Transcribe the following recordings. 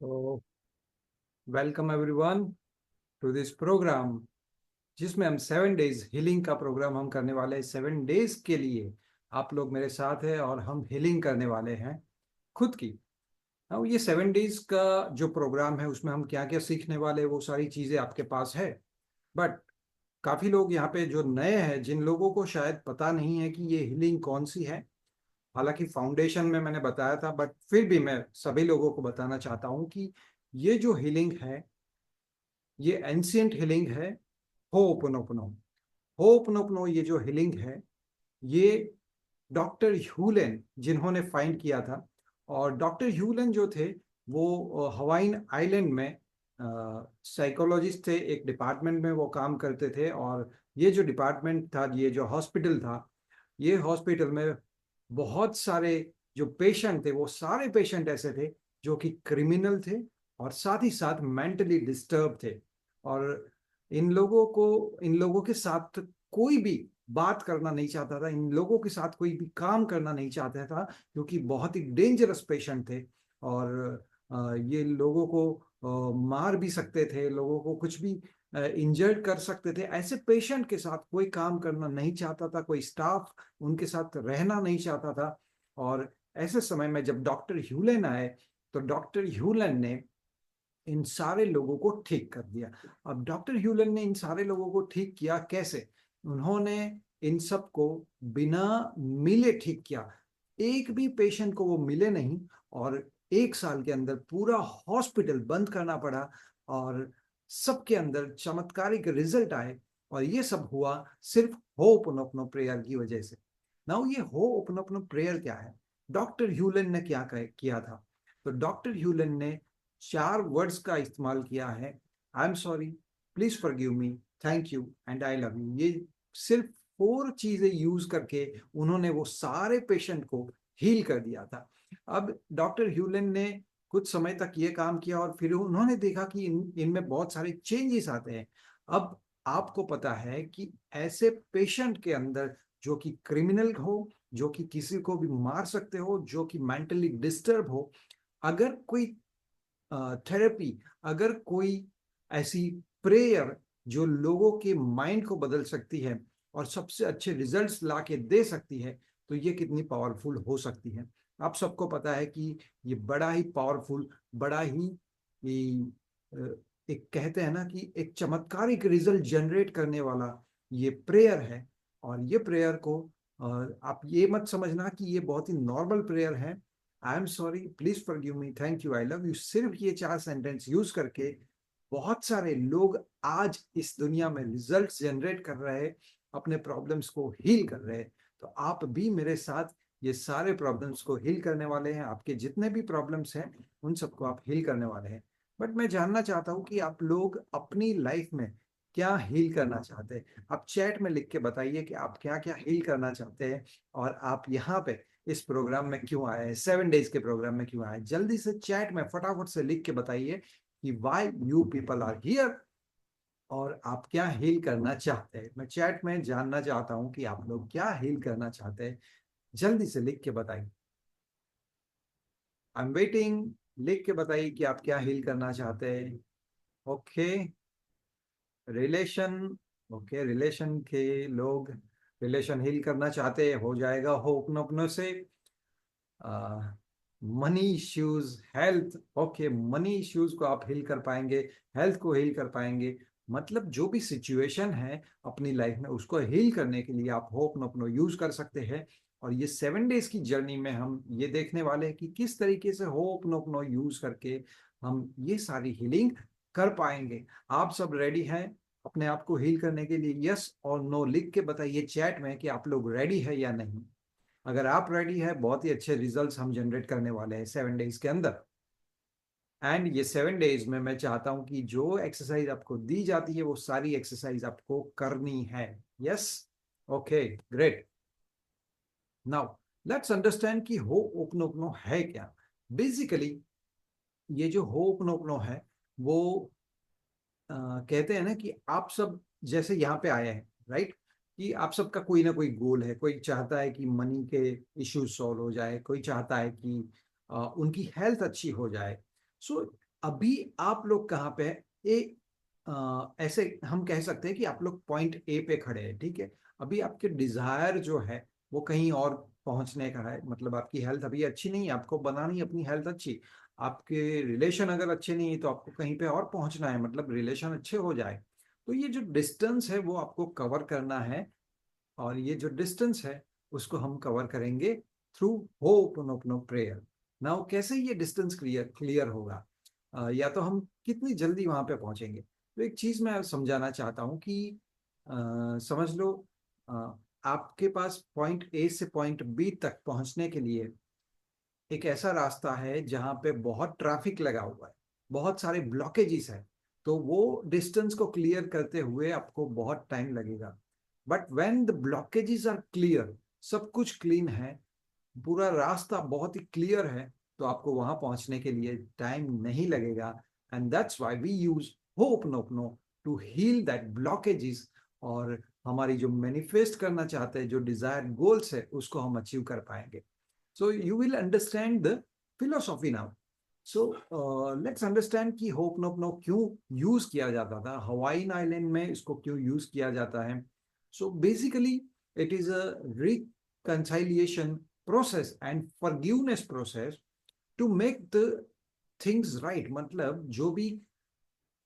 तो welcome everyone to this programme जिसमें हम 7 डेज हीलिंग का प्रोग्राम हम करने वाले हैं। 7 डेज के लिए आप लोग मेरे साथ हैं और हम हीलिंग करने वाले हैं खुद की। अब ये 7 डेज का जो प्रोग्राम है उसमें हम क्या क्या सीखने वाले हैं वो सारी चीज़ें आपके पास है। बट काफ़ी लोग यहाँ पे जो नए हैं, जिन लोगों को शायद पता नहीं है कि ये हीलिंग कौन सी है। हालांकि फाउंडेशन में मैंने बताया था, बट फिर भी मैं सभी लोगों को बताना चाहता हूँ कि ये जो हीलिंग है ये एंशियंट हीलिंग है। होपनोपनो होपनोपनो ये जो हीलिंग है ये डॉक्टर ह्यूलेन जिन्होंने फाइंड किया था। और डॉक्टर ह्यूलेन जो थे वो हवाइन आइलैंड में साइकोलॉजिस्ट थे। एक डिपार्टमेंट में वो काम करते थे और ये जो डिपार्टमेंट था, ये जो हॉस्पिटल था, ये हॉस्पिटल में बहुत सारे जो पेशेंट थे वो सारे पेशेंट ऐसे थे जो कि क्रिमिनल थे और साथ ही साथ मेंटली डिस्टर्ब थे। और इन लोगों के साथ कोई भी बात करना नहीं चाहता था, इन लोगों के साथ कोई भी काम करना नहीं चाहता था, क्योंकि बहुत ही डेंजरस पेशेंट थे। और ये लोगों को मार भी सकते थे, लोगों को कुछ भी इंजर्ड कर सकते थे। ऐसे पेशेंट के साथ कोई काम करना नहीं चाहता था, कोई स्टाफ उनके साथ रहना नहीं चाहता था। और ऐसे समय में जब डॉक्टर ह्यूलेन आए तो डॉक्टर ह्यूलेन ने इन सारे लोगों को ठीक कर दिया। अब डॉक्टर ह्यूलन ने इन सारे लोगों को ठीक किया कैसे? उन्होंने इन सबको बिना मिले ठीक किया। एक भी पेशेंट को वो मिले नहीं और 1 साल के अंदर पूरा हॉस्पिटल बंद करना पड़ा और सबके अंदर चमत्कारिक रिजल्ट आए। और ये सब हुआ सिर्फ होपनोपनो प्रेयर की वजह से। नाउ ये होपनोपनो प्रेयर क्या है? डॉक्टर ह्यूलन ने क्या किया था? तो डॉक्टर ह्यूलन ने 4 वर्ड्स का इस्तेमाल किया है। आई am sorry, please forgive me, thank you and I love you. ये सिर्फ 4 चीजें यूज करके उन्होंने वो सारे पेशेंट को हील कर दिया था। अब डॉक्टर ह्यूलन ने कुछ समय तक ये काम किया और फिर उन्होंने देखा कि इनमें बहुत सारे चेंजेस आते हैं। अब आपको पता है कि ऐसे पेशेंट के अंदर जो कि क्रिमिनल हो, जो कि किसी को भी मार सकते हो, जो कि मेंटली डिस्टर्ब हो, अगर कोई थेरेपी, अगर कोई ऐसी प्रेयर जो लोगों के माइंड को बदल सकती है और सबसे अच्छे रिजल्ट्स ला के दे सकती है, तो ये कितनी पावरफुल हो सकती है। आप सबको पता है कि ये बड़ा ही पावरफुल, बड़ा ही एक कहते हैं ना कि एक चमत्कारिक रिजल्ट जनरेट करने वाला ये प्रेयर है। और ये प्रेयर को आप ये मत समझना कि ये बहुत ही नॉर्मल प्रेयर है। आई am sorry, please forgive me, thank you, I love you, सिर्फ ये 4 सेंटेंस यूज करके बहुत सारे लोग आज इस दुनिया में रिजल्ट्स जनरेट कर रहे हैं, अपने प्रॉब्लम्स को हील कर रहे हैं। तो आप भी मेरे साथ ये सारे प्रॉब्लम्स को हील करने वाले हैं। आपके जितने भी प्रॉब्लम्स हैं उन सबको आप हील करने वाले हैं। बट मैं जानना चाहता हूँ कि आप लोग अपनी लाइफ में क्या हील करना चाहते हैं। आप चैट में लिख के बताइए कि आप क्या क्या हील करना चाहते हैं और आप यहाँ पे इस प्रोग्राम में क्यों आए हैं, 7 डेज के प्रोग्राम में क्यों आए। जल्दी से चैट में फटाफट से लिख के बताइए कि why you people are here और आप क्या हील करना चाहते हैं। मैं चैट में जानना चाहता हूं कि आप लोग क्या हील करना चाहते हैं। जल्दी से लिख के बताइए, आई एम वेटिंग। लिख के बताइए कि आप क्या हील करना चाहते हैं। Okay, relation. ओके, रिलेशन के लोग रिलेशन हील करना चाहते हैं, हो जाएगा होपनोपनो से। Money issues, health. Okay, money issues को आप हील कर पाएंगे, हेल्थ को हील कर पाएंगे। मतलब जो भी सिचुएशन है अपनी लाइफ में उसको हील करने के लिए आप होपनोपनो यूज कर सकते हैं। और ये 7 डेज की जर्नी में हम ये देखने वाले हैं कि किस तरीके से होपनोपनो यूज करके हम ये सारी हीलिंग कर पाएंगे। आप सब रेडी हैं अपने आप को हील करने के लिए? यस और नो लिख के बताइए चैट में कि आप लोग रेडी है या नहीं। अगर आप रेडी है, बहुत ही अच्छे रिजल्ट्स हम जनरेट करने वाले हैं 7 डेज के अंदर। एंड ये 7 डेज में मैं चाहता हूं कि जो एक्सरसाइज आपको दी जाती है वो सारी एक्सरसाइज आपको करनी है। Yes, okay, great. Now let's understand कि हो ओपन ओपनो है क्या। बेसिकली ये जो हो ओपन ओपनो है वो कहते हैं ना कि आप सब जैसे यहाँ पे आए हैं, राइट, कि आप सबका कोई ना कोई गोल है। कोई चाहता है कि मनी के इश्यूज सॉल्व हो जाए, कोई चाहता है कि उनकी हेल्थ अच्छी हो जाए। सो अभी आप लोग कहाँ पे हैं? ऐसे हम कह सकते हैं कि आप लोग पॉइंट ए पे खड़े हैं, ठीक है। अभी आपके डिजायर जो है वो कहीं और पहुंचने का है, मतलब आपकी हेल्थ अभी अच्छी नहीं है, आपको बनानी है अपनी हेल्थ अच्छी। आपके रिलेशन अगर अच्छे नहीं है तो आपको कहीं पे और पहुंचना है, मतलब रिलेशन अच्छे हो जाए। तो ये जो डिस्टेंस है वो आपको कवर करना है, और ये जो डिस्टेंस है उसको हम कवर करेंगे थ्रू होपनोपनो प्रेयर। नाउ कैसे ये डिस्टेंस क्लियर क्लियर होगा, या तो हम कितनी जल्दी वहां पे पहुंचेंगे। तो एक चीज मैं समझाना चाहता हूँ कि समझ लो, अ, आपके पास पॉइंट ए से पॉइंट बी तक पहुंचने के लिए एक ऐसा रास्ता है जहां पे बहुत ट्रैफिक लगा हुआ है, बहुत सारे ब्लॉकेजेस है। तो वो डिस्टेंस को क्लियर करते हुए आपको बहुत टाइम लगेगा। But when the blockages are clear, सब कुछ क्लीन है, पूरा रास्ता बहुत ही क्लियर है, तो आपको वहां पहुंचने के लिए टाइम नहीं लगेगा। And that's why we use Ho'oponopono to heal that blockages, और हमारी जो मैनिफेस्ट करना चाहते हैं, जो डिजायर गोल्स है, उसको हम अचीव कर पाएंगे। So you will understand the philosophy now. So let's understand कि होप नोप नो क्यों यूज किया जाता था, हवाईन आइलैंड में इसको क्यों यूज किया जाता है। So basically it is a reconciliation process and forgiveness process to make the things right. मतलब जो भी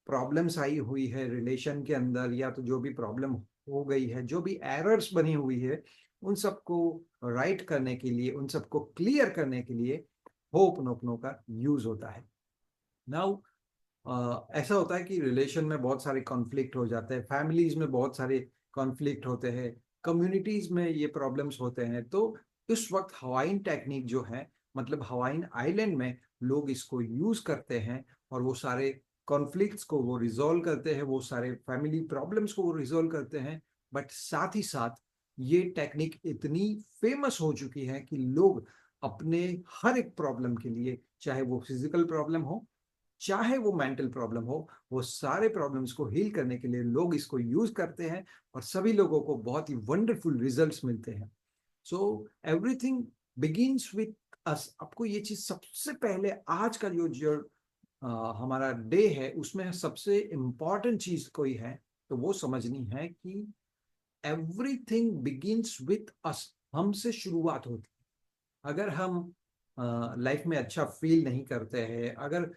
प्रॉब्लम्स आई हुई है रिलेशन के अंदर, या तो जो भी प्रॉब्लम हो गई है, जो भी एरर्स बनी हुई है, उन सबको राइट करने के लिए, उन सबको क्लियर करने के लिए होपनोपनो का यूज होता है। नाउ ऐसा होता है कि रिलेशन में बहुत सारे कॉन्फ्लिक्ट हो जाते हैं, फैमिलीज में बहुत सारे कॉन्फ्लिक्ट होते हैं, कम्युनिटीज में ये प्रॉब्लम्स होते हैं। तो इस वक्त हवाइन टेक्निक जो है, मतलब हवाइन आइलैंड में लोग इसको यूज करते हैं, और वो सारे कॉन्फ्लिक्ट्स को वो रिजॉल्व करते हैं, वो सारे फैमिली प्रॉब्लम्स को वो रिजॉल्व करते हैं। बट साथ ही साथ ये टेक्निक इतनी फेमस हो चुकी है कि लोग अपने हर एक प्रॉब्लम के लिए, चाहे वो फिजिकल प्रॉब्लम हो, चाहे वो मेंटल प्रॉब्लम हो, वो सारे प्रॉब्लम्स को हील करने के लिए लोग इसको यूज करते हैं, और सभी लोगों को बहुत ही वंडरफुल रिजल्ट्स मिलते हैं। So everything begins with us. आपको ये चीज सबसे पहले, आज का जो हमारा डे है, उसमें सबसे इंपॉर्टेंट चीज कोई है तो वो समझनी है कि एवरीथिंग बिगिंस विथ अस। हमसे शुरुआत होती है। अगर हम लाइफ में अच्छा फील नहीं करते हैं, अगर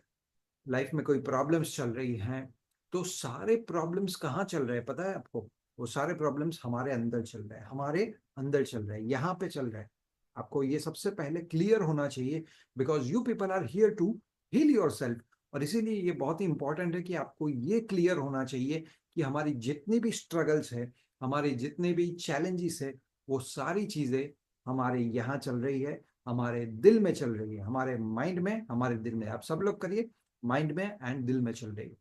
लाइफ में कोई प्रॉब्लम्स चल रही हैं, तो सारे प्रॉब्लम्स कहाँ चल रहे हैं पता है आपको? वो सारे प्रॉब्लम्स हमारे अंदर चल रहे हैं, हमारे अंदर चल रहे हैं, यहाँ पे चल रहे हैं। आपको ये सबसे पहले क्लियर होना चाहिए, because you people are here to heal yourself. और इसीलिए ये बहुत ही इंपॉर्टेंट है कि आपको ये क्लियर होना चाहिए कि हमारी जितनी भी स्ट्रगल्स है, हमारे जितने भी चैलेंजेस है, वो सारी चीजें हमारे यहाँ चल रही है, हमारे दिल में चल रही है, हमारे माइंड में, हमारे दिल में। आप सब लोग करिए, माइंड में एंड दिल में चल रही है।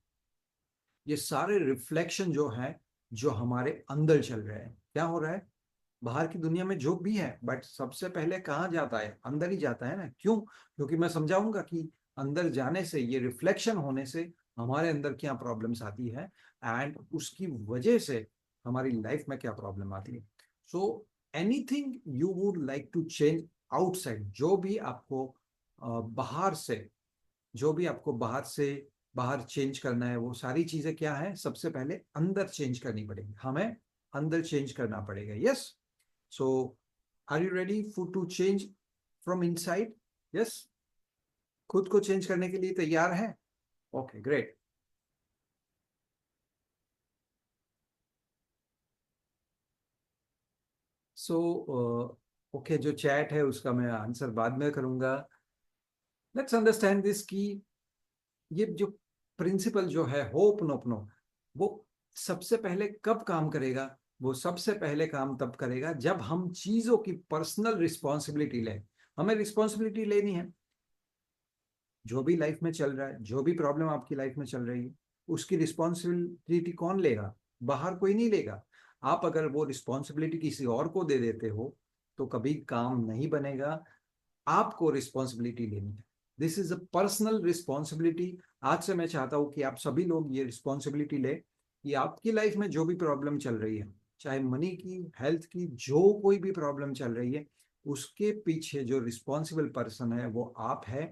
ये सारे रिफ्लेक्शन जो है, जो हमारे अंदर चल रहे हैं, क्या हो रहा है बाहर की दुनिया में जो भी है, बट सबसे पहले कहाँ जाता है? अंदर ही जाता है ना। क्यों? क्योंकि मैं समझाऊंगा कि अंदर जाने से, ये रिफ्लेक्शन होने से हमारे अंदर क्या प्रॉब्लम्स आती है, एंड उसकी वजह से हमारी लाइफ में क्या प्रॉब्लम आती है। So anything you would like to change outside, जो भी आपको बाहर से, जो भी आपको बाहर से, बाहर चेंज करना है, वो सारी चीजें क्या है, सबसे पहले अंदर चेंज करनी पड़ेगी, हमें अंदर चेंज करना पड़ेगा। Yes. So are you ready for to change from inside? Yes. खुद को चेंज करने के लिए तैयार है? Okay, great. सो ओके, जो चैट है उसका मैं आंसर बाद में करूंगा। लेट्स अंडरस्टैंड दिस कि ये जो प्रिंसिपल जो है होप नोपनो, वो सबसे पहले कब काम करेगा? वो सबसे पहले काम तब करेगा जब हम चीजों की पर्सनल रिस्पॉन्सिबिलिटी लें। हमें रिस्पॉन्सिबिलिटी लेनी है। जो भी लाइफ में चल रहा है, जो भी प्रॉब्लम आपकी लाइफ में चल रही है, उसकी रिस्पॉन्सिबिलिटी कौन लेगा? बाहर कोई नहीं लेगा। आप अगर वो रिस्पॉन्सिबिलिटी किसी और को दे देते हो तो कभी काम नहीं बनेगा। आपको रिस्पॉन्सिबिलिटी लेनी है। This is a personal responsibility. आज से मैं चाहता हूं कि आप सभी लोग ये रिस्पॉन्सिबिलिटी ले कि आपकी लाइफ में जो भी प्रॉब्लम चल रही है, चाहे मनी की, हेल्थ की, जो कोई भी प्रॉब्लम चल रही है, उसके पीछे जो रिस्पॉन्सिबल पर्सन है वो आप है।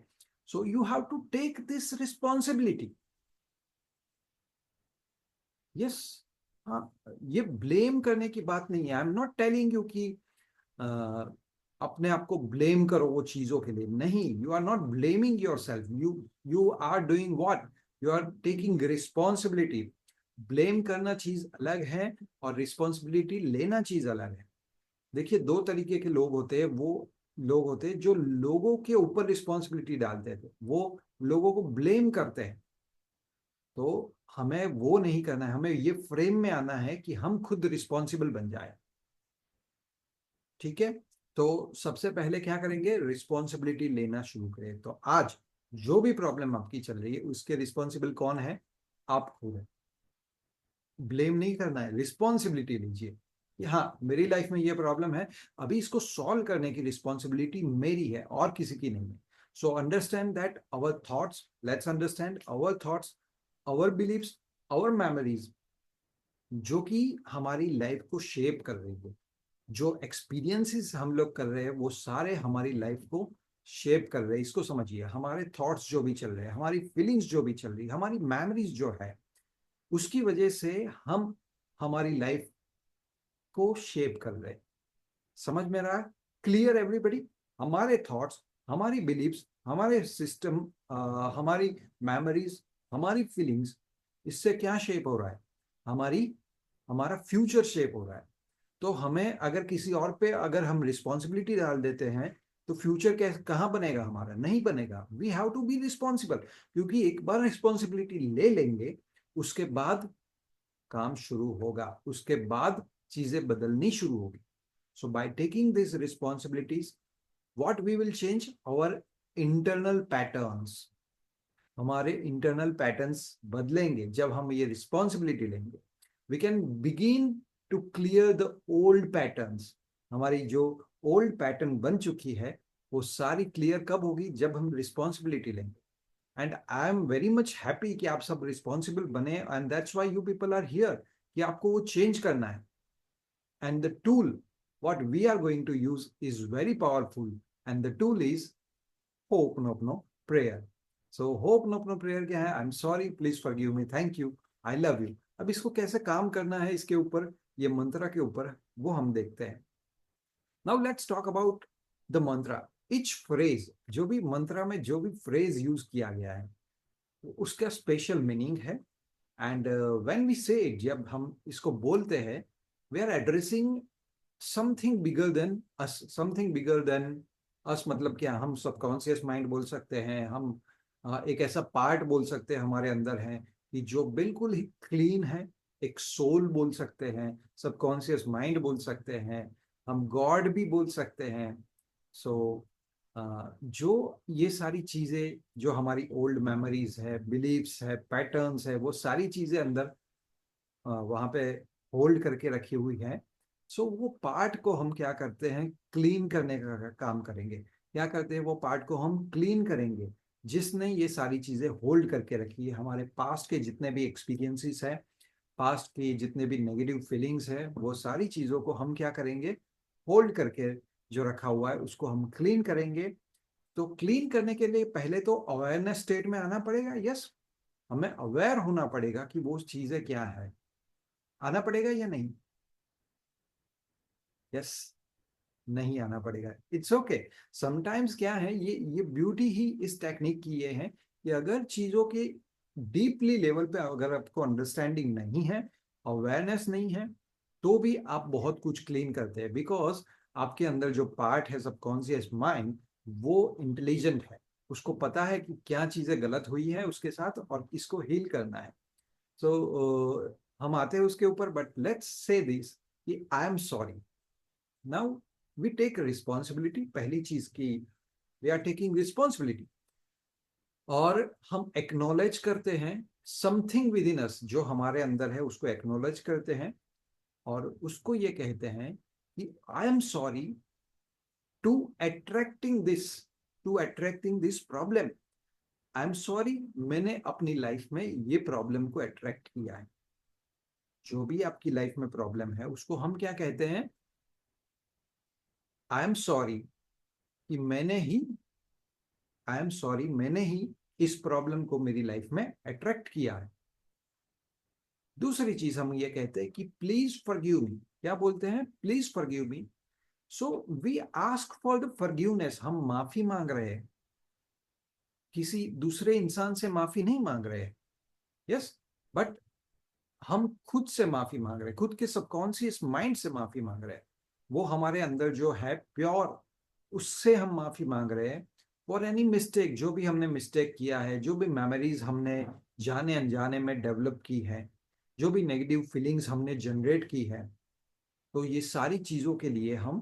So you have to take this responsibility. Yes, हाँ, ये ब्लेम करने की बात नहीं है. I am not telling you कि अपने आप को ब्लेम करो वो चीजों के लिए. नहीं, you are not blaming yourself. You are doing what, you are taking responsibility. Blame करना चीज अलग है और रिस्पॉन्सिबिलिटी लेना चीज अलग है. देखिए, दो तरीके के लोग होते हैं. वो लोग होते हैं जो लोगों के ऊपर रिस्पॉन्सिबिलिटी डालते थे, वो लोगों को ब्लेम करते हैं. तो हमें वो नहीं करना है. हमें ये फ्रेम में आना है कि हम खुद रिस्पॉन्सिबल बन जाए. ठीक है. तो सबसे पहले क्या करेंगे, रिस्पॉन्सिबिलिटी लेना शुरू करें. तो आज जो भी प्रॉब्लम आपकी चल रही है उसके रिस्पॉन्सिबल कौन है, आप खुद है. ब्लेम नहीं करना है, रिस्पॉन्सिबिलिटी लीजिए कि हाँ, मेरी लाइफ में ये प्रॉब्लम है, अभी इसको सॉल्व करने की रिस्पॉन्सिबिलिटी मेरी है और किसी की नहीं है. So understand that our thoughts, let's understand our thoughts, our beliefs, our memories, जो कि हमारी लाइफ को शेप कर रही है. जो एक्सपीरियंसेस हम लोग कर रहे हैं वो सारे हमारी लाइफ को शेप कर रहे हैं. इसको समझिए. हमारे थॉट्स जो भी चल रहे हैं, हमारी फीलिंग्स जो भी चल रही है, हमारी मेमोरीज जो है, उसकी वजह से हम हमारी लाइफ को शेप कर रहे हैं. समझ में रहा? Clear everybody? हमारे थॉट्स, हमारी बिलीव्स, हमारे सिस्टम, हमारी मेमोरीज, हमारी फीलिंग्स, इससे क्या शेप हो रहा है, हमारी हमारा फ्यूचर शेप हो रहा है. तो हमें अगर किसी और पे अगर हम रिस्पॉन्सिबिलिटी डाल देते हैं तो फ्यूचर कैसे, कहाँ बनेगा हमारा? नहीं बनेगा. We have to be responsible. क्योंकि एक बार रिस्पॉन्सिबिलिटी ले लेंगे, उसके बाद काम शुरू होगा, उसके बाद चीजें बदलनी शुरू होगी. So by taking this responsibilities, what we will change, our internal patterns. हमारे इंटरनल पैटर्न्स बदलेंगे जब हम ये रिस्पॉन्सिबिलिटी लेंगे. We can begin to clear the old patterns. हमारी जो ओल्ड पैटर्न बन चुकी है वो सारी क्लियर कब होगी, जब हम रिस्पॉन्सिबिलिटी लेंगे. And I am very much happy कि आप सब रिस्पॉन्सिबल बने, and that's why you people are here, कि आपको वो चेंज करना है. And the tool what we are going to use is very powerful, and the tool is Ho'oponopono prayer. So Ho'oponopono prayer क्या है? I'm sorry, please forgive me, thank you, I love you. अब इसको कैसे काम करना है, इसके ऊपर, ये मंत्रा के ऊपर, वो हम देखते हैं. Now let's talk about the mantra. Each phrase, जो भी मंत्रा में जो भी फ्रेज यूज किया गया है उसका स्पेशल मीनिंग है. एंड व्हेन वी से, जब हम इसको बोलते हैं, we are addressing something bigger than us. Something bigger than us मतलब क्या? हम सबकॉन्शियस माइंड बोल सकते हैं, हम एक ऐसा पार्ट बोल सकते हैं हमारे अंदर है कि जो बिल्कुल ही क्लीन है. एक सोल बोल सकते हैं, सबकॉन्शियस माइंड बोल सकते हैं, हम गॉड भी बोल सकते हैं. सो जो ये सारी चीजें, जो हमारी ओल्ड मेमोरीज है, बिलीव्स है, पैटर्न्स है, वो सारी चीजें अंदर वहां पे होल्ड करके रखी हुई है. सो वो पार्ट को हम क्या करते हैं, क्लीन करने का काम करेंगे. क्या करते हैं, वो पार्ट को हम क्लीन करेंगे जिसने ये सारी चीजें होल्ड करके रखी है. हमारे पास्ट के जितने भी एक्सपीरियंसेस है, पास्ट के जितने भी नेगेटिव फीलिंग्स है, वो सारी चीजों को हम क्या करेंगे, होल्ड करके जो रखा हुआ है उसको हम क्लीन करेंगे. तो क्लीन करने के लिए पहले तो अवेयरनेस स्टेट में आना पड़ेगा. यस, हमें अवेयर होना पड़ेगा कि वो चीजें क्या है. आना पड़ेगा या नहीं? यस, नहीं आना पड़ेगा. It's okay. समटाइम्स क्या है, ये ब्यूटी ही इस टेक्निक की ये है कि अगर चीजों के डीपली लेवल पे अगर आपको अंडरस्टैंडिंग नहीं है, अवेयरनेस नहीं है, तो भी आप बहुत कुछ क्लीन करते हैं. बिकॉज आपके अंदर जो पार्ट है, सबकॉन्शियस माइंड, वो इंटेलिजेंट है. उसको पता है कि क्या चीजें गलत हुई है उसके साथ और इसको हील करना है. सो हम आते हैं उसके ऊपर. बट लेट्स से दिस कि I am sorry. Now we take responsibility. पहली चीज की, वी आर टेकिंग रिस्पॉन्सिबिलिटी, और हम एक्नॉलेज करते हैं समथिंग विद इन अस, जो हमारे अंदर है उसको एक्नॉलेज करते हैं, और उसको ये कहते हैं कि I am sorry to attracting this, to attracting this problem. I am sorry, मैंने अपनी लाइफ में ये प्रॉब्लम को अट्रैक्ट किया है. जो भी आपकी लाइफ में प्रॉब्लम है उसको हम क्या कहते हैं, आई एम सॉरी कि मैंने ही आई एम सॉरी, मैंने ही इस प्रॉब्लम को मेरी लाइफ में अट्रैक्ट किया है। दूसरी चीज हम ये कहते हैं कि प्लीज फॉरगिव मी। क्या बोलते हैं? Please forgive me. So we ask for the forgiveness. हम माफी मांग रहे हैं, किसी दूसरे इंसान से माफी नहीं मांग रहे हैं। यस, बट हम खुद से माफी मांग रहे हैं, खुद के सबकॉन्शियस माइंड से माफी मांग रहे हैं। वो हमारे अंदर जो है प्योर, उससे हम माफी मांग रहे हैं फॉर एनी मिस्टेक। जो भी हमने मिस्टेक किया है, जो भी मेमोरीज हमने जाने अनजाने में डेवलप की है, जो भी नेगेटिव फीलिंग्स हमने जनरेट की है, तो ये सारी चीजों के लिए हम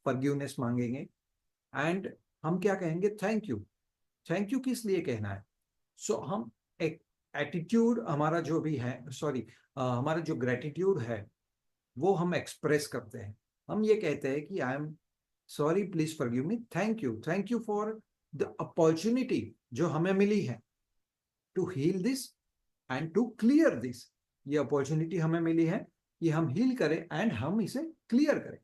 फॉरगिवनेस मांगेंगे। एंड हम क्या कहेंगे? Thank you. थैंक यू किस लिए कहना है? सो हम एक एटीट्यूड हमारा जो भी है, सॉरी, हमारा जो ग्रेटिट्यूड है वो हम एक्सप्रेस करते हैं। हम ये कहते हैं कि I am sorry, please forgive me, thank you for the opportunity जो हमें मिली है to heal this and to clear this. ये अपॉर्चुनिटी हमें मिली है कि हम हील करें एंड हम इसे क्लियर करें।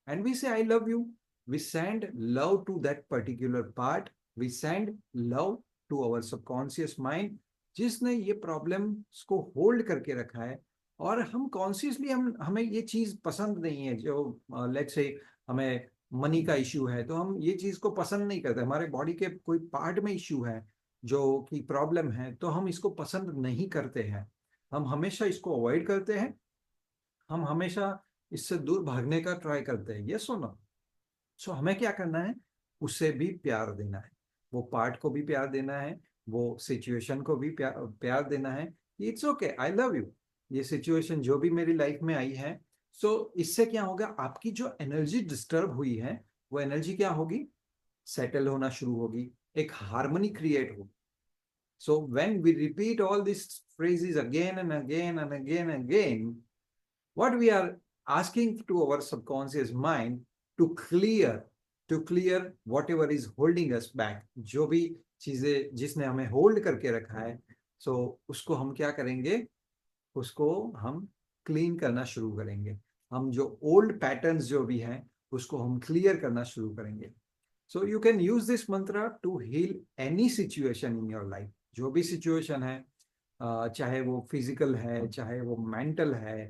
And we say I love you, we send love to that particular part, we send love to our subconscious mind जिसने ये प्रॉब्लम को होल्ड करके रखा है। और हम कॉन्शियसली हमें ये चीज पसंद नहीं है, जो लेट्स से हमें मनी का इश्यू है तो हम ये चीज को पसंद नहीं करते। हमारे बॉडी के कोई पार्ट में इश्यू है जो कि प्रॉब्लम है, तो हम इसको पसंद नहीं करते हैं। हम हमेशा इसको अवॉइड करते हैं, हम हमेशा इससे दूर भागने का ट्राई करते हैं। ये सुनो, सो हमें क्या करना है? उसे भी प्यार देना है, वो पार्ट को भी प्यार देना है, वो सिचुएशन को भी प्यार देना है। It's okay, I love you, ये सिचुएशन जो भी मेरी लाइफ में आई है। सो इससे क्या होगा? आपकी जो एनर्जी डिस्टर्ब हुई है वो एनर्जी क्या होगी? सेटल होना शुरू होगी, एक हार्मनी क्रिएट होगी। So when we repeat all this phrases again and again and again and again, what we are asking to our subconscious mind to clear to clear whatever is holding us back। जो भी चीजें जिसने हमें hold करके रखा है, सो उसको हम क्या करेंगे? उसको हम क्लीन करना शुरू करेंगे। हम जो ओल्ड पैटर्न्स जो भी हैं उसको हम क्लियर करना शुरू करेंगे। So you can use this mantra to heal any situation in your life. जो भी सिचुएशन है, चाहे वो फिजिकल है चाहे वो मेंटल है,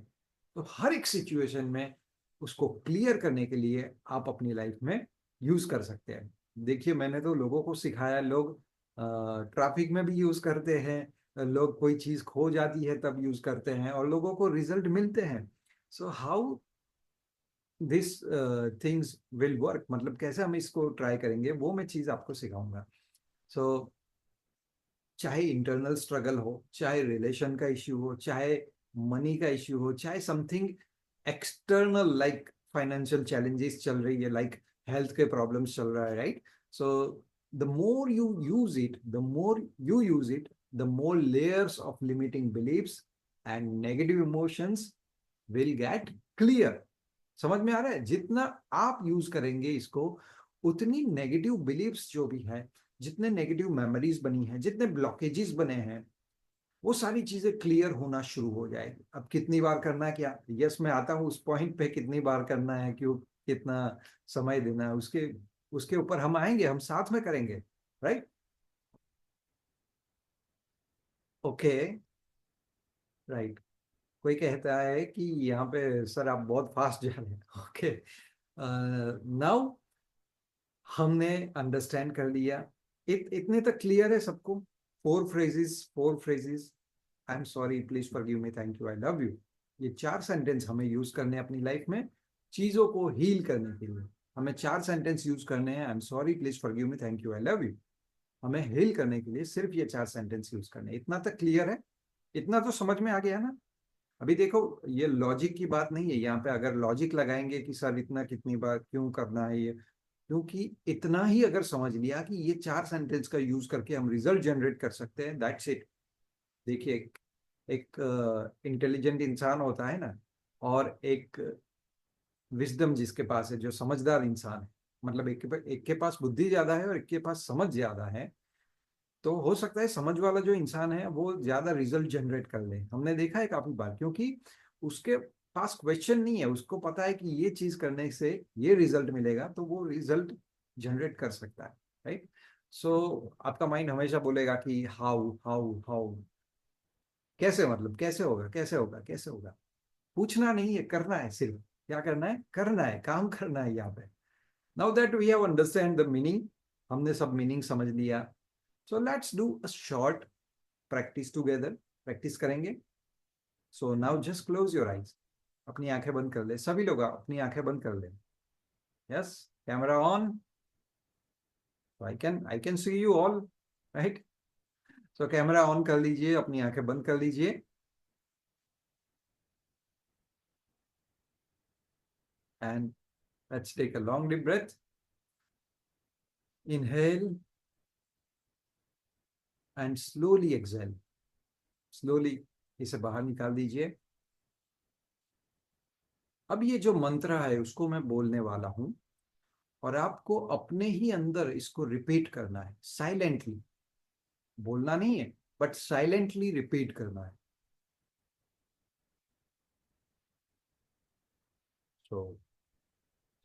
तो हर एक सिचुएशन में उसको क्लियर करने के लिए आप अपनी लाइफ में यूज कर सकते हैं। देखिए, मैंने तो लोगों को सिखाया, लोग ट्रैफिक में भी यूज करते हैं, लोग कोई चीज खो जाती है तब यूज करते हैं और लोगों को रिजल्ट मिलते हैं। So how this things will work, मतलब कैसे हम इसको ट्राई करेंगे वो मैं चीज आपको सिखाऊंगा। सो चाहे इंटरनल स्ट्रगल हो, चाहे रिलेशन का इश्यू हो, चाहे मनी का इश्यू हो, चाहे something external like financial challenges चल रही है, लाइक हेल्थ के प्रॉब्लम्स चल रहा है, right? So the more you use it, the more you use it, the more layers of limiting beliefs and negative emotions will get clear. समझ में आ रहा है? जितना आप यूज करेंगे इसको, उतनी नेगेटिव बिलीव्स जो भी है, जितने नेगेटिव मेमोरीज बनी हैं, जितने ब्लॉकेजेस बने हैं, वो सारी चीजें क्लियर होना शुरू हो जाएगी। अब कितनी बार करना है? क्या यस, मैं आता हूँ उस पॉइंट पे, कितनी बार करना है, क्यों, कितना समय देना है, उसके उसके ऊपर हम आएंगे, हम साथ में करेंगे, राइट? Okay, right. कोई कहता है कि यहाँ पे सर आप बहुत फास्ट जा रहे हैं। ओके, नाउ हमने अंडरस्टैंड कर लिया। इतने तक क्लियर है सबको? Four phrases, I am sorry, please forgive me, thank you, I love you. ये 4 सेंटेंस हमें यूज करने हैं अपनी लाइफ में चीजों को हील करने के लिए। हमें 4 सेंटेंस यूज करने हैं, आई am sorry, please forgive me, thank you, I love you. हमें हील करने के लिए सिर्फ ये 4 सेंटेंस यूज करने हैं। इतना तक क्लियर है? इतना तो समझ में आ गया ना? अभी देखो, ये लॉजिक की बात नहीं है यहाँ पे। अगर लॉजिक लगाएंगे कि सर इतना कितनी बार क्यों करना है ये, क्योंकि इतना ही अगर समझ लिया कि ये 4 सेंटेंस का यूज करके हम रिजल्ट जनरेट कर सकते हैं, दैट्स इट। देखिए, एक इंटेलिजेंट इंसान होता है ना, और एक विजडम जिसके पास है, जो समझदार इंसान है, मतलब एक के पास बुद्धि ज्यादा है और एक के पास समझ ज्यादा है। तो हो सकता है समझ वाला जो इंसान है वो ज्यादा रिजल्ट जनरेट कर ले। हमने देखा है काफी बार, क्योंकि उसके पास क्वेश्चन नहीं है, उसको पता है कि ये चीज करने से ये रिजल्ट मिलेगा, तो वो रिजल्ट जनरेट कर सकता है, राइट? सो आपका माइंड हमेशा बोलेगा कि हाउ हाउ हाउ, कैसे, मतलब कैसे होगा, कैसे होगा, कैसे होगा। पूछना नहीं है, करना है सिर्फ। क्या करना है? करना है, काम करना है यहाँ पे। Now that we have understand the meaning, हमने सब मीनिंग समझ लिया। So let's do a short practice together. Practice करेंगे। So now just close your eyes. अपनी आंखें बंद कर ले, सभी लोग अपनी आंखें बंद कर ले। Yes, camera on. I can see you all, right? So camera on कर लीजिए, अपनी आंखें बंद कर लीजिए। And let's take a long deep breath. Inhale and slowly exhale. Slowly इसे बाहर निकाल दीजिए। अब ये जो मंत्र है उसको मैं बोलने वाला हूं, और आपको अपने ही अंदर इसको रिपीट करना है साइलेंटली। बोलना नहीं है, बट साइलेंटली रिपीट करना है। So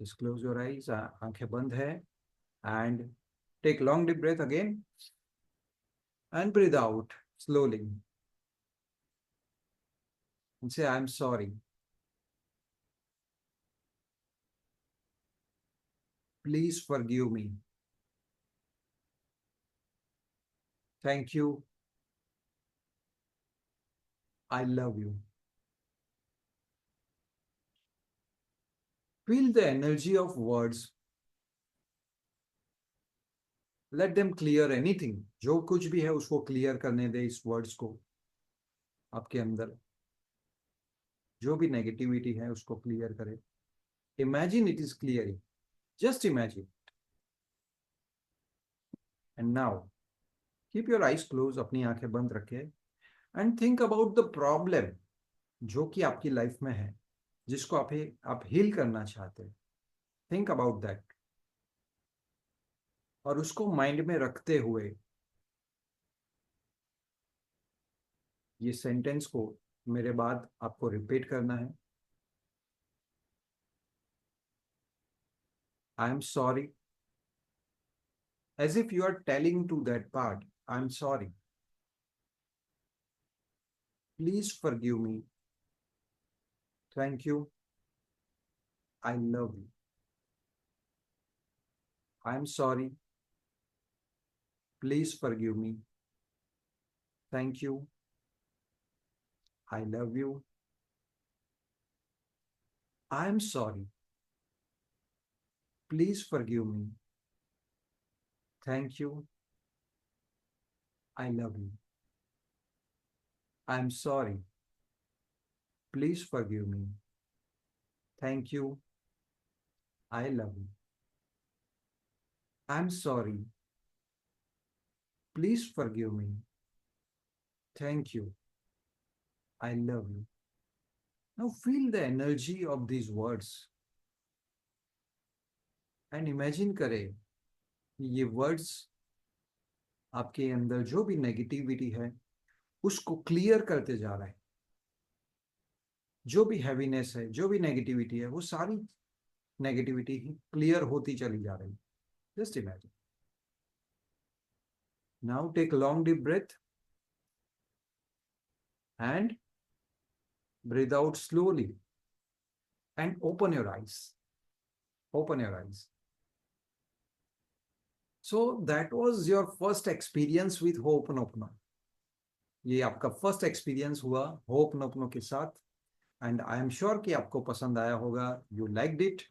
just close your eyes, आंखें बंद है। And take long deep breath again and breathe out slowly and say, I'm sorry. Please forgive me. Thank you. I love you. Feel the energy of words. Let them clear anything. जो कुछ भी है उसको clear करने दे, इस words को आपके अंदर। जो भी नेगेटिविटी है उसको क्लियर करे। Imagine it is clearing. Just imagine. And now keep your eyes close, अपनी आंखें बंद रखे। And think about the problem जो कि आपकी लाइफ में है, जिसको आप हील करना चाहते हैं। Think about that. और उसको माइंड में रखते हुए ये सेंटेंस को मेरे बाद आपको रिपीट करना है। आई am sorry, as if you are telling to that part, I'm sorry. Please forgive me. Thank you. I love you. I'm sorry. Please forgive me. Thank you. I love you. I'm sorry. Please forgive me. Thank you. I love you. I'm sorry. Please forgive me. Thank you. I love you. I'm sorry. Please forgive me. Thank you. I love you. Now feel the energy of these words and imagine करें कि ये words आपके अंदर जो भी negativity है उसको clear करते जा रहा है। जो भी हैवीनेस है, जो भी नेगेटिविटी है, वो सारी नेगेटिविटी ही क्लियर होती चली जा रही है। Just imagine. Now take long deep breath and breathe out slowly and open your eyes. Open your eyes. So that was your first experience with Ho'oponopono. ये आपका फर्स्ट एक्सपीरियंस हुआ होपनोपनो के साथ। एंड आई एम श्योर कि आपको पसंद आया होगा। You liked it.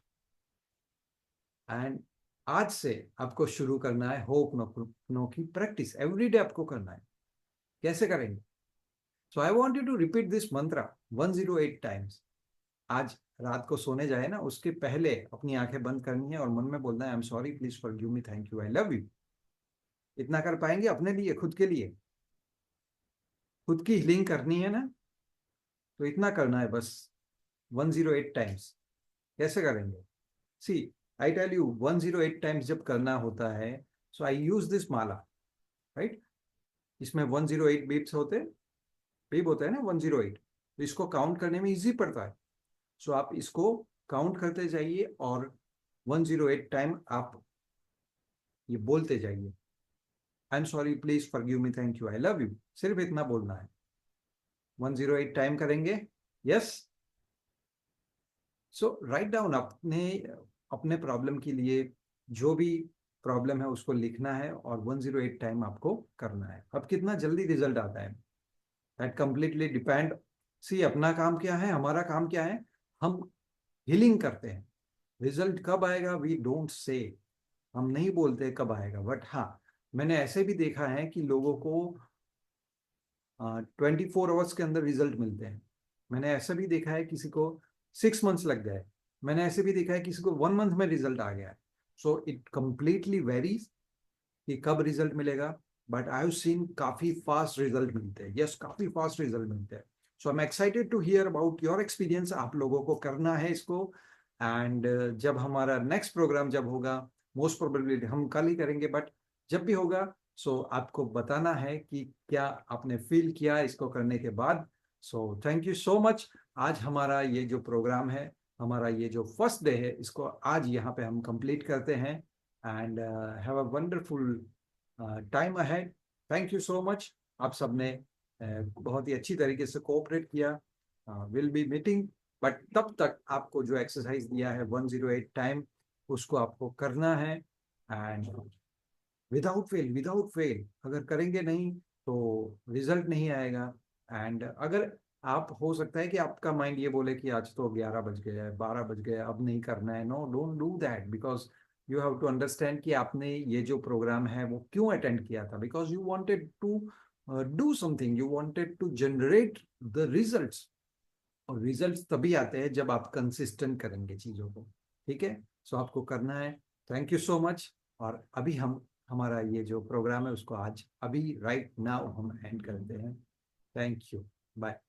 एंड आज से आपको शुरू करना है होपनोपनो की प्रैक्टिस। एवरीडे आपको करना है। कैसे करेंगे? So I want you to repeat this mantra 108 times. आज रात को सोने जाए ना, उसके पहले अपनी आंखें बंद करनी है और मन में बोलना है, आई am sorry, please forgive me, thank you, I love you. इतना कर पाएंगे अपने लिए, खुद के लिए? खुद की हीलिंग करनी है ना, तो इतना करना है बस 108 टाइम्स। कैसे करेंगे? सी, आई टेल यू, 108 टाइम्स जब करना होता है, सो आई यूज दिस माला, राइट? इसमें 108 बीप्स होते, बीप होता है ना 108। तो इसको काउंट करने में इजी पड़ता है। सो आप इसको काउंट करते जाइए और 108 टाइम आप ये बोलते जाइए। आई am sorry, please forgive me, thank you, I love you, सिर्फ इतना बोलना है। 108 टाइम करेंगे। यस। सो राइट डाउन अपने अपने प्रॉब्लम के लिए, जो भी प्रॉब्लम है उसको लिखना है और 108 टाइम आपको करना है। अब कितना जल्दी रिजल्ट आता है दैट कंप्लीटली डिपेंड। सी, अपना काम क्या है, हमारा काम क्या है, हम हीलिंग करते हैं। रिजल्ट कब आएगा वी डोंट से, हम नहीं बोलते कब आएगा, बट हाँ, मैंने ऐसे भी देखा है कि लोगों को 24 आवर्स के अंदर रिजल्ट मिलते हैं। मैंने ऐसा भी देखा है किसी को 6 मंथ्स लग गए। मैंने ऐसे भी देखा है किसी को 1 मंथ में रिजल्ट आ गया। सो इट कंप्लीटली वेरीज कि कब रिजल्ट मिलेगा, बट आई हैव सीन काफी फास्ट रिजल्ट मिलते हैं। यस, काफी फास्ट रिजल्ट मिलते हैं। So I am excited to hear about your experience. आप लोगों को करना है इसको। एंड जब हमारा नेक्स्ट प्रोग्राम जब होगा, मोस्ट प्रोबेबली हम कल ही करेंगे, बट जब भी होगा, सो आपको बताना है कि क्या आपने फील किया इसको करने के बाद। So thank you so much. आज हमारा ये जो प्रोग्राम है, हमारा ये जो फर्स्ट डे है, इसको आज यहाँ पे हम कंप्लीट करते हैं। And have a wonderful time ahead. Thank you so much. आप सबने बहुत ही अच्छी तरीके से कोऑपरेट किया। विल बी मीटिंग, बट तब तक आपको जो एक्सरसाइज दिया है 108 टाइम, उसको आपको करना है। एंड विदाउट फेल अगर करेंगे नहीं तो रिजल्ट नहीं आएगा। एंड अगर आप, हो सकता है कि आपका माइंड ये बोले कि आज तो 11 बज गए हैं, 12 बज गए, अब नहीं करना है। No, don't do that, because you have to understand कि आपने ये जो प्रोग्राम है वो क्यों अटेंड किया था। Because you wanted to do something, you wanted to generate the results. और रिजल्ट्स तभी आते हैं जब आप कंसिस्टेंट करेंगे चीज़ों को। ठीक है, सो आपको करना है। Thank you so much. और अभी हम, हमारा ये जो प्रोग्राम है उसको आज अभी राइट नाउ हम एंड करते हैं। Thank you, bye.